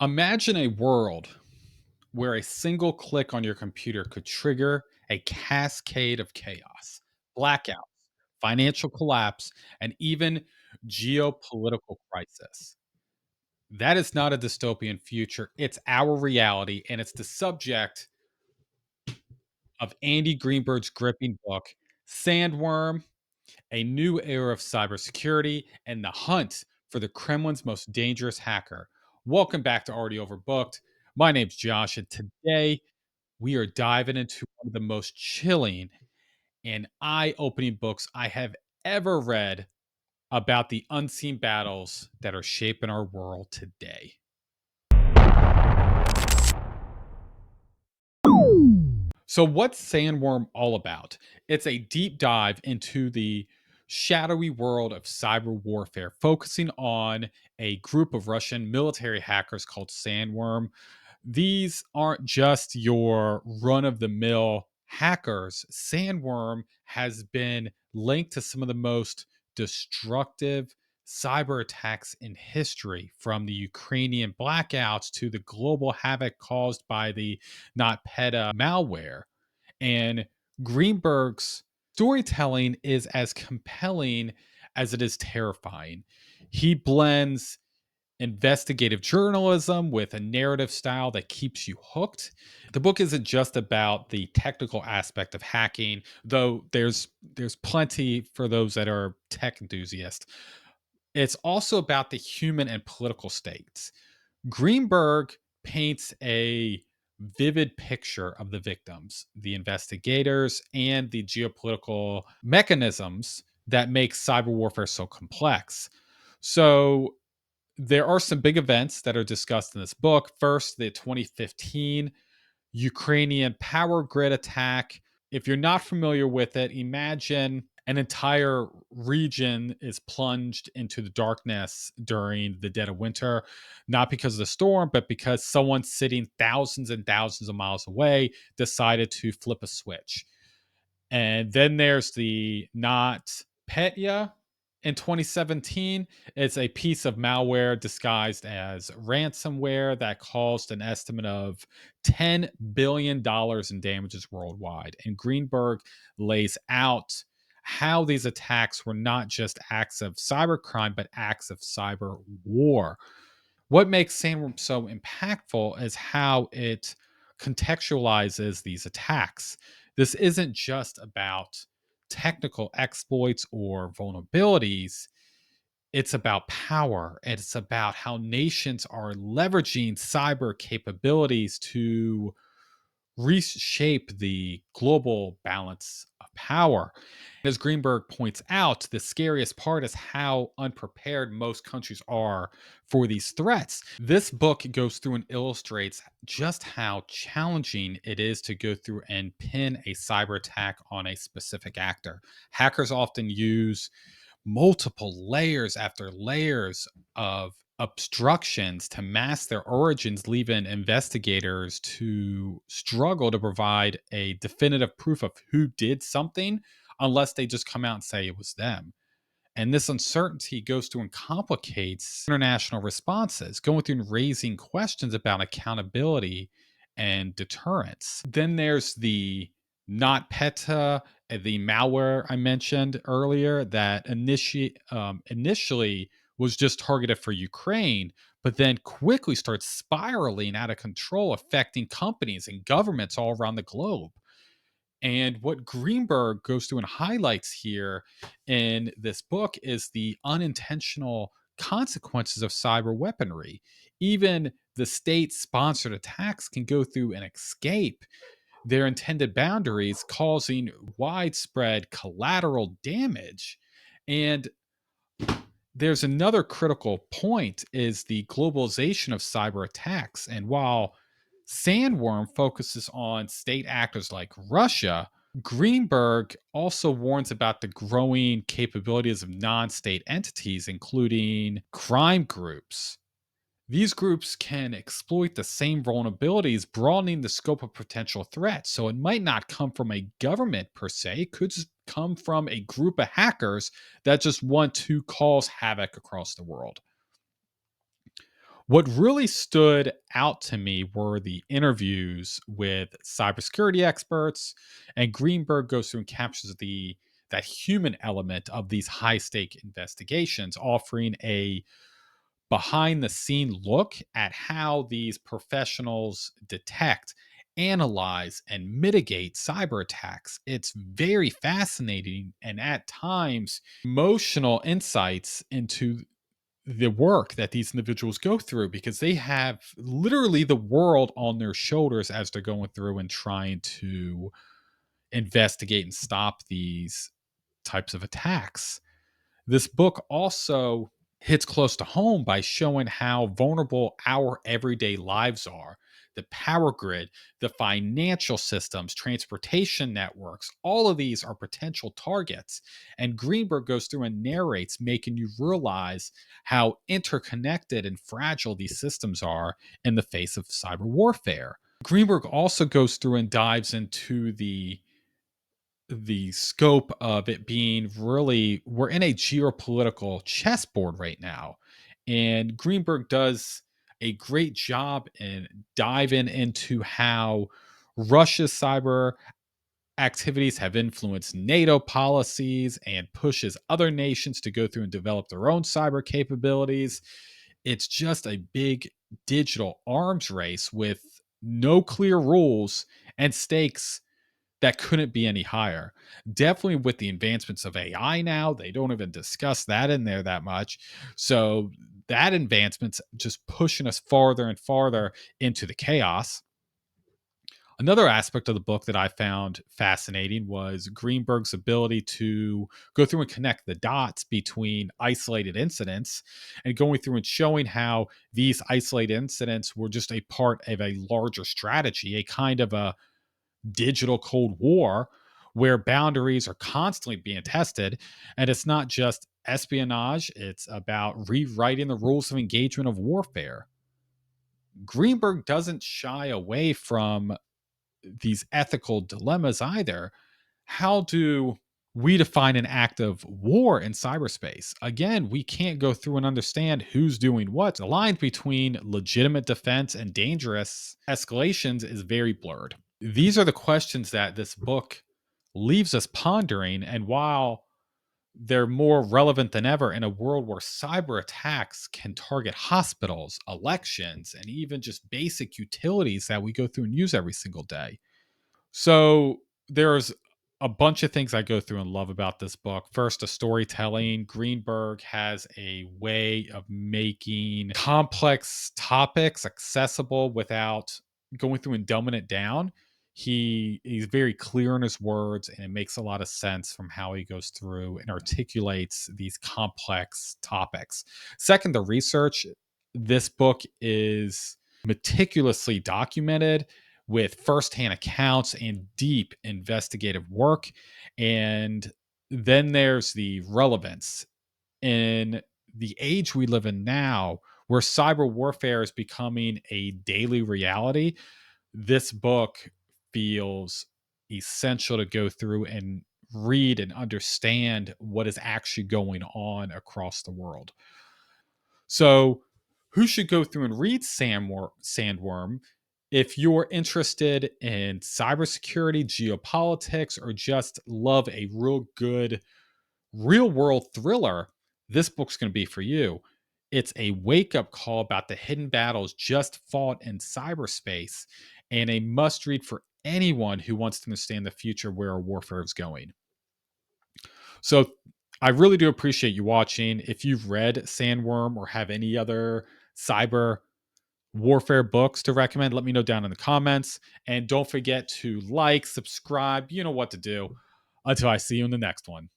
Imagine a world where a single click on your computer could trigger a cascade of chaos, blackouts, financial collapse, and even geopolitical crisis. That is not a dystopian future. It's our reality, and it's the subject of Andy Greenberg's gripping book, Sandworm: A New Era of Cybersecurity and the Hunt for the Kremlin's Most Dangerous Hacker. Welcome back to Already Overbooked. My name's Josh, and today we are diving into one of the most chilling and eye opening books I have ever read about the unseen battles that are shaping our world today. So, what's Sandworm all about? It's a deep dive into the shadowy world of cyber warfare, focusing on a group of Russian military hackers called Sandworm. These aren't just your run of the mill hackers. Sandworm has been linked to some of the most destructive cyber attacks in history, from the Ukrainian blackouts to the global havoc caused by the NotPetya malware. And Greenberg's storytelling is as compelling as it is terrifying. He blends investigative journalism with a narrative style that keeps you hooked. The book isn't just about the technical aspect of hacking, though there's plenty for those that are tech enthusiasts. It's also about the human and political stakes. Greenberg paints a vivid picture of the victims, the investigators, and the geopolitical mechanisms that make cyber warfare so complex. So there are some big events that are discussed in this book. First, the 2015 Ukrainian power grid attack. If you're not familiar with it, imagine an entire region is plunged into the darkness during the dead of winter, not because of the storm, but because someone sitting thousands and thousands of miles away decided to flip a switch. And then there's the Not Petya in 2017. It's a piece of malware disguised as ransomware that caused an estimate of $10 billion in damages worldwide. And Greenberg lays out how these attacks were not just acts of cybercrime, but acts of cyber war. What makes Sandworm so impactful is how it contextualizes these attacks. This isn't just about technical exploits or vulnerabilities. It's about power. It's about how nations are leveraging cyber capabilities to reshape the global balance of power. As Greenberg points out, the scariest part is how unprepared most countries are for these threats. This book goes through and illustrates just how challenging it is to go through and pin a cyber attack on a specific actor. Hackers often use multiple layers after layers of obstructions to mask their origins, leaving investigators to struggle to provide a definitive proof of who did something unless they just come out and say it was them. And this uncertainty goes through and complicates international responses, going through and raising questions about accountability and deterrence. Then there's the not PETA, the malware I mentioned earlier that initially was just targeted for Ukraine, but then quickly starts spiraling out of control, affecting companies and governments all around the globe. And what Greenberg goes through and highlights here in this book is the unintentional consequences of cyber weaponry. Even the state sponsored attacks can go through and escape their intended boundaries, causing widespread collateral damage. And there's another critical point is the globalization of cyber attacks. And while Sandworm focuses on state actors like Russia, Greenberg also warns about the growing capabilities of non state entities, including crime groups. These groups can exploit the same vulnerabilities, broadening the scope of potential threats. So it might not come from a government per se, it could just come from a group of hackers that just want to cause havoc across the world. What really stood out to me were the interviews with cybersecurity experts, and Greenberg goes through and captures the that human element of these high stake investigations, offering a behind the scene look at how these professionals detect, analyze, and mitigate cyber attacks. It's very fascinating and at times emotional insights into the work that these individuals go through because they have literally the world on their shoulders as they're going through and trying to investigate and stop these types of attacks. This book also hits close to home by showing how vulnerable our everyday lives are. The power grid, the financial systems, transportation networks, all of these are potential targets. And Greenberg goes through and narrates, making you realize how interconnected and fragile these systems are in the face of cyber warfare. Greenberg also goes through and dives into the scope of it being really we're in a geopolitical chessboard right now, and Greenberg does a great job in diving into how Russia's cyber activities have influenced NATO policies and pushes other nations to go through and develop their own cyber capabilities. It's just a big digital arms race with no clear rules and stakes that couldn't be any higher. Definitely with the advancements of AI now, they don't even discuss that in there that much. So that advancement's just pushing us farther and farther into the chaos. Another aspect of the book that I found fascinating was Greenberg's ability to go through and connect the dots between isolated incidents and going through and showing how these isolated incidents were just a part of a larger strategy, a kind of a digital Cold War where boundaries are constantly being tested. And it's not just espionage, it's about rewriting the rules of engagement of warfare. Greenberg doesn't shy away from these ethical dilemmas either. How do we define an act of war in cyberspace? Again, we can't go through and understand who's doing what. The line between legitimate defense and dangerous escalations is very blurred. These are the questions that this book leaves us pondering. And while they're more relevant than ever in a world where cyber attacks can target hospitals, elections, and even just basic utilities that we go through and use every single day. So there's a bunch of things I go through and love about this book. First, the storytelling. Greenberg has a way of making complex topics accessible without going through and dumbing it down. He's very clear in his words, and it makes a lot of sense from how he goes through and articulates these complex topics. Second, the research. This book is meticulously documented with firsthand accounts and deep investigative work. And then there's the relevance in the age we live in now, where cyber warfare is becoming a daily reality. This book feels essential to go through and read and understand what is actually going on across the world. So, who should go through and read Sandworm? If you're interested in cybersecurity, geopolitics, or just love a real good real world thriller, this book's going to be for you. It's a wake up call about the hidden battles just fought in cyberspace and a must read for anyone who wants to understand the future where our warfare is going. So I really do appreciate you watching. If you've read Sandworm or have any other cyber warfare books to recommend, let me know down in the comments. And don't forget to like, subscribe, you know what to do. Until I see you in the next one.